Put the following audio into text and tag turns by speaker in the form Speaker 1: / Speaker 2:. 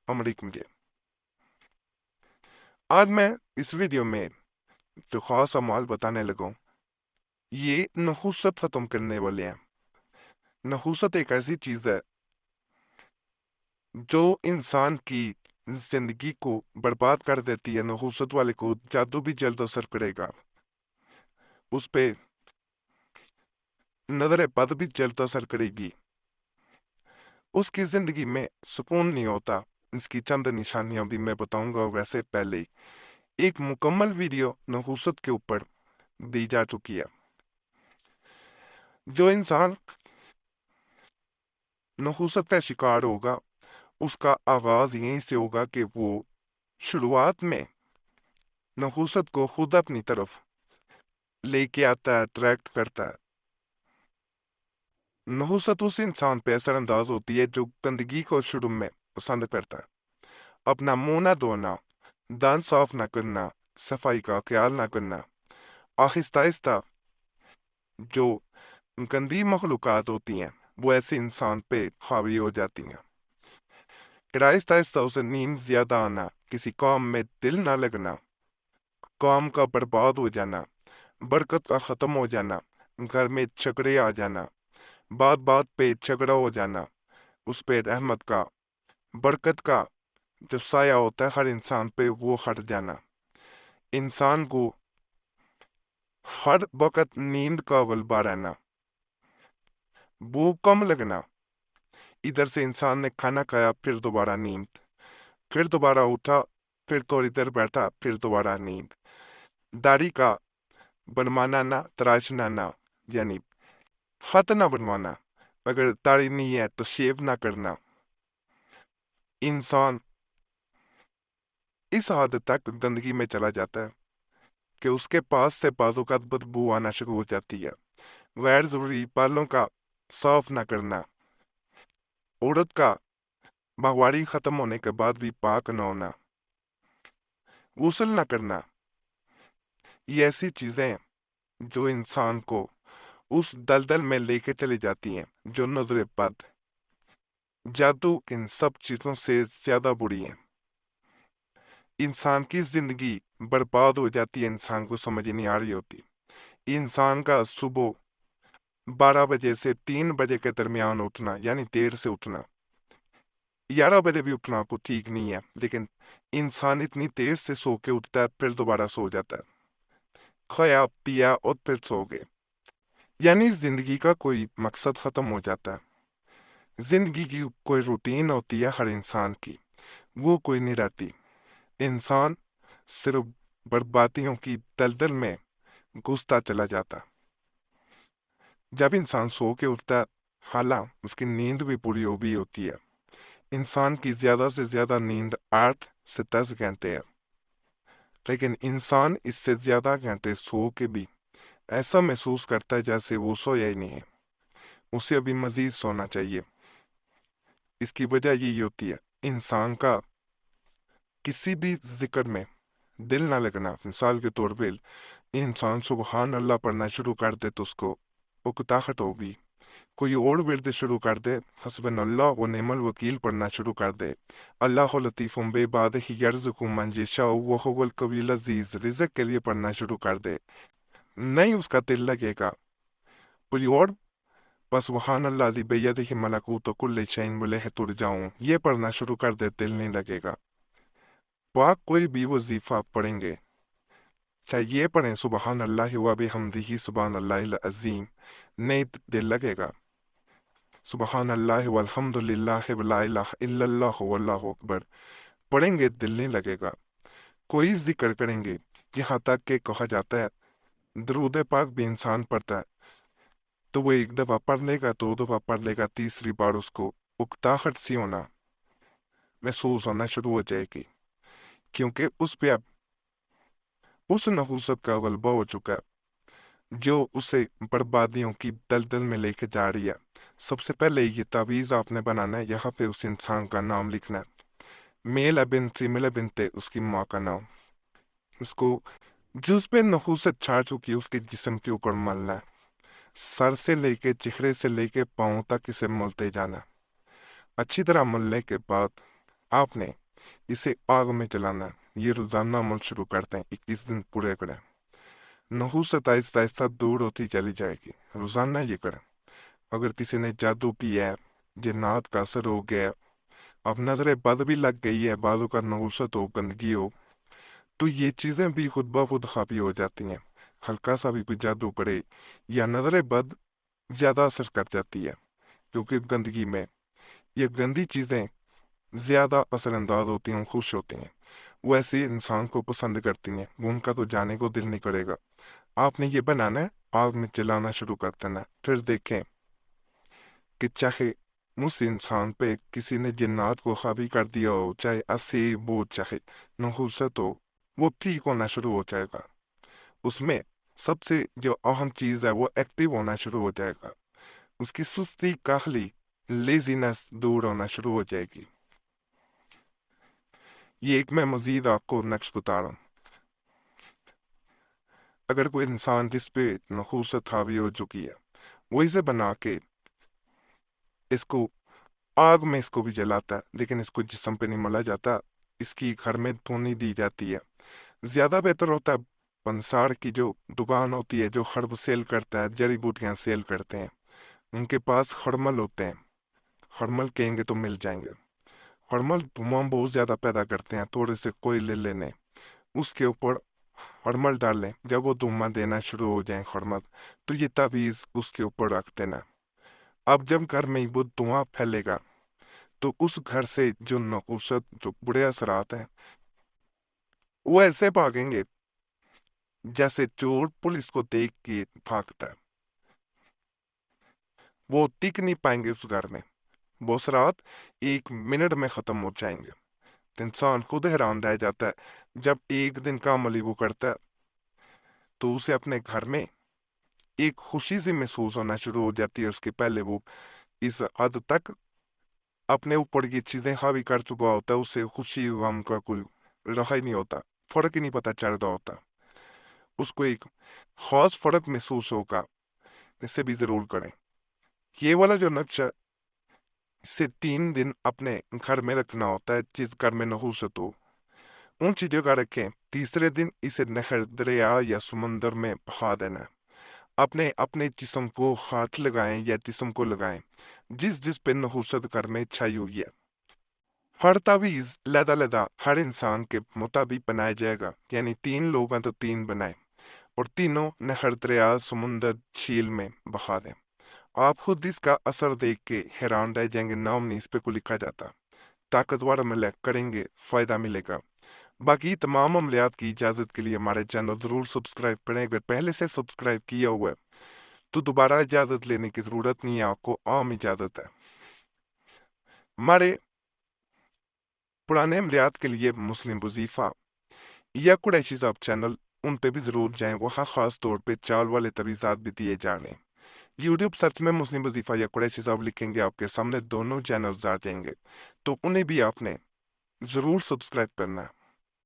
Speaker 1: अमरीक मुझे आज मैं इस वीडियो में जो खास अमाल बताने लगा हूं, ये नहुसत खत्म करने वाले हैं। नहुसत एक ऐसी चीज है जो इंसान की जिंदगी को बर्बाद कर देती है। नहुसत वाले को जादू भी जल्द असर करेगा, उस पे नजर बद भी जल्द असर करेगी, उसकी जिंदगी में सुकून नहीं होता। इसकी चंद निशानियां भी मैं बताऊंगा। वैसे पहले एक मुकम्मल वीडियो नहुसत के ऊपर दी जा चुकी है। जो इंसान नहुसत का शिकार होगा, उसका आगाज यहीं से होगा कि वो शुरुआत में नहुसत को खुद अपनी तरफ लेके आता है, अट्रैक्ट करता है। नहुसत उस इंसान पे असरअंदाज होती है जो गंदगी को शुरू में पसंद करता है। अपना मुंह ना धोना, दांत साफ ना करना, सफाई का ख्याल ना करना, आहिस्ता आहिस्ता जो गंदी मखलूकात होती हैं वो ऐसे इंसान पे हावी हो जाती हैं। फिर आहिस्ता आहिस्ता उसे नींद ज्यादा आना, किसी काम में दिल ना लगना, काम का बर्बाद हो जाना, बरकत का खत्म हो जाना, घर में झगड़े आ जाना, बात बात पे झगड़ा हो जाना, उस पे रहमत का, बरकत का जो साया होता है हर इंसान पे वो हट जाना, इंसान को हर वक्त नींद का गलबा रहना, भूख कम लगना, इधर से इंसान ने खाना खाया फिर दोबारा नींद, फिर दोबारा उठा, फिर थोड़ी देर बैठा, फिर दोबारा नींद, दाढ़ी का बनवाना ना, तराशना ना, यानी खत ना बनवाना, अगर दाढ़ी नहीं है तो शेव ना करना। इंसान इस हद तक गंदगी में चला जाता है कि उसके पास से बालों का बदबू आना शुरू हो जाती है। गैर जरूरी बालों का साफ ना करना, औरत का माहवारी खत्म होने के बाद भी पाक न होना, गुस्ल ना करना, ये ऐसी चीजें हैं जो इंसान को उस दलदल में लेके चली जाती हैं जो नजर बद, जादू इन सब चीजों से ज्यादा बुरी है। इंसान की जिंदगी बर्बाद हो जाती है, इंसान को समझ नहीं आ रही होती। इंसान का सुबह 12 बजे से 3 बजे के दरमियान उठना, यानी देर से उठना, 11 बजे भी उठना को ठीक नहीं है, लेकिन इंसान इतनी देर से सो के उठता है फिर दोबारा सो जाता है, खाया पिया और फिर सो गए, यानी जिंदगी का कोई मकसद खत्म हो जाता है। जिंदगी की कोई रूटीन होती है हर इंसान की, वो कोई नहीं रहती। इंसान सिर्फ बर्बादियों की दलदल में घुसता चला जाता। जब इंसान सो के उठता है, हालांकि उसकी नींद भी पूरी हो भी होती है। इंसान की ज्यादा से ज्यादा नींद 8 से 10 घंटे है, लेकिन इंसान इससे ज्यादा घंटे सो के भी ऐसा महसूस करता है जैसे वो सोया ही नहीं है, उसे अभी मजीद सोना चाहिए। इसकी वजह यही होती है इंसान का किसी भी जिक्र में दिल ना लगना। मिसाल के तौर पे इंसान सुबहान अल्लाह पढ़ना शुरू कर दे तो उसको उकताहट होगी। कोई और विरद शुरू कर दे, हस्बन अल्लाह व नेमल वकील पढ़ना शुरू कर दे, अल्लाह लतीफ़ुम बेइबादिही यर्ज़ुकु मन यशाउ व हुवल कवियुल अज़ीज़ रिज़्क़ के लिए पढ़ना शुरू कर दे, नहीं उसका दिल लगेगा। कोई और बस सुबहान अल्लाह दी बियदिही मलकूतु कुल्लि शैइन व इलैहि तुरजाऊन ये पढ़ना शुरू कर दे, दिल नहीं लगेगा। पाक कोई भी वजीफा पढ़ेंगे, चाहे ये पढ़ें सुबहान अल्लाह व बिहम्दिही सुबहान अल्लाहिल अज़ीम, नहीं दिल लगेगा। सुबहान अल्लाह वल्हम्दुलिल्लाह वला इलाहा इल्लल्लाह वल्लाहु अकबर पढ़ेंगे, दिल नहीं लगेगा। कोई जिक्र करेंगे, यहाँ तक कि कहा जाता है दरूद पाक भी इंसान पढ़ता है तो वो एक दफा पढ़ लेगा, 2 दफा पढ़ लेगा, तीसरी बार उसको उकताहट सी होना महसूस होना शुरू हो जाएगी, क्योंकि उस पे अब उस नहुसत का गलबा हो चुका है जो उसे बर्बादियों की दलदल में लेके जा रही है। सबसे पहले ये तावीज आपने बनाना है, यहाँ पे उस इंसान का नाम लिखना है, मेल है बिन, फीमेल है बिनते, उसकी माँ का नाम, उसको जिस पे नहुसत छा चुकी है उसके जिस्म के ऊपर मलना है, सर से लेके चेहरे से लेके पाँव तक इसे मलते जाना। अच्छी तरह मलने के बाद आपने इसे आग में जलाना, ये रोजाना अमल शुरू करते हैं, 21 दिन पूरे करें। नहुसत आहिस्ता आहिस्ता दूर होती चली जाएगी, रोजाना ये करें। अगर किसी ने जादू किया है, जिन्नात का असर हो गया, अब नजर बद भी लग गई है, बालों का नहुसत हो, गंदगी हो, तो ये चीजें भी खुद ब खुद हावी हो जाती हैं। हल्का सा भी कोई जादू करे या नजर बद ज्यादा असर कर जाती है, क्योंकि गंदगी में ये गंदी चीजें ज्यादा असरअंदाज होती हैं, खुश होती हैं, वो ऐसे इंसान को पसंद करती हैं, उनका तो जाने को दिल नहीं करेगा। आपने ये बनाना है, आग में जलाना शुरू कर देना है। फिर देखें कि चाहे उस इंसान पे किसी ने जिन्नात को हावी कर दिया हो, चाहे असीब हो, चाहे नहुसत हो, वो ठीक होना शुरू हो जाएगा। उसमें सबसे जो अहम चीज है वो एक्टिव होना शुरू हो जाएगा। उसकी सुस्ती, काहली, लेजीनेस दूर होना शुरू हो जाएगी। ये एक मैं मजीद आपको नक्श बता रहा हूँ। अगर कोई इंसान जिस पे नखूसत हावी हो चुकी है, वो इसे बना के इसको आग में इसको भी जलाता है, लेकिन इसको जिस्म पे नहीं मला जाता, इसकी घर में धुनी दी जाती है। ज्यादा बेहतर होता है पंसार की जो दुकान होती है, जो हर्ब सेल करता है, जड़ी बूटियां सेल करते हैं, उनके पास खड़मल होते हैं। खड़मल कहेंगे तो मिल जाएंगे। खड़मल धुआं बहुत ज्यादा पैदा करते हैं। थोड़े से कोयले लेने, उसके ऊपर खड़मल डाल लें, जब वो धुआं देना शुरू हो जाए खड़मल, तो ये ताबीज उसके ऊपर रख देना। अब जब घर में वो धुआं फैलेगा, तो उस घर से जो नकुसत, जो बुरे असरात हैं, वो ऐसे भागेंगे जैसे चोर पुलिस को देख के भागता है। वो टिक नहीं पाएंगे उस घर में, वो असरात 1 मिनट में खत्म हो जाएंगे। तो इंसान खुद हैरान रह जाता है। जब एक दिन का अमली वो करता है, तो उसे अपने घर में एक खुशी सी महसूस होना शुरू हो जाती है। उसके पहले वो इस हद तक अपने ऊपर ये चीजें हावी कर चुका होता है, उसे खुशी गम का कोई रहा ही नहीं होता, फर्क ही नहीं पता चल रहा होता। उसको एक खास फर्क महसूस होगा। इसे भी जरूर करें। ये वाला जो नक्शा, इसे 3 दिन अपने घर में रखना होता है, जिस घर में नहुसत हो उन चीजों का रखें। तीसरे दिन इसे नहर, दरिया या समुंदर में बहा देना है। अपने अपने जिस्म को हाथ लगाएं या जिस्म को लगाएं जिस जिस पे नहुसत घर में छाई हुई है। हर तावीज लदा लदा हर इंसान के मुताबिक बनाया जाएगा, यानी 3 लोग हैं तो 3 बनाए, और तीनों नहर, दरिया, समुंदर, झील में बहा दें। आप खुद इसका असर देख के हैरान रह जाएंगे। नाम नहीं इस पे को लिखा जाता। ताकतवर अमल करेंगे, फायदा मिलेगा। बाकी तमाम अमलियात की इजाजत के लिए हमारे चैनल जरूर सब्सक्राइब करें। अगर पहले से सब्सक्राइब किया हुआ है तो दोबारा इजाजत लेने की जरूरत नहीं है, आपको आम इजाजत है। हमारे पुराने अमलियात के लिए मुस्लिम वजीफा या कुरैशी साहब चैनल, उन पे भी जरूर जाएं। वहाँ खास तौर पे चाल वाले तवीज़ात भी दिए जा रहे हैं। यूट्यूब सर्च में मुस्लिम वजीफा या कुरैशी साहब लिखेंगे, आपके सामने दोनों चैनल्स आ जाएंगे, तो उन्हें भी आपने जरूर सब्सक्राइब करना है।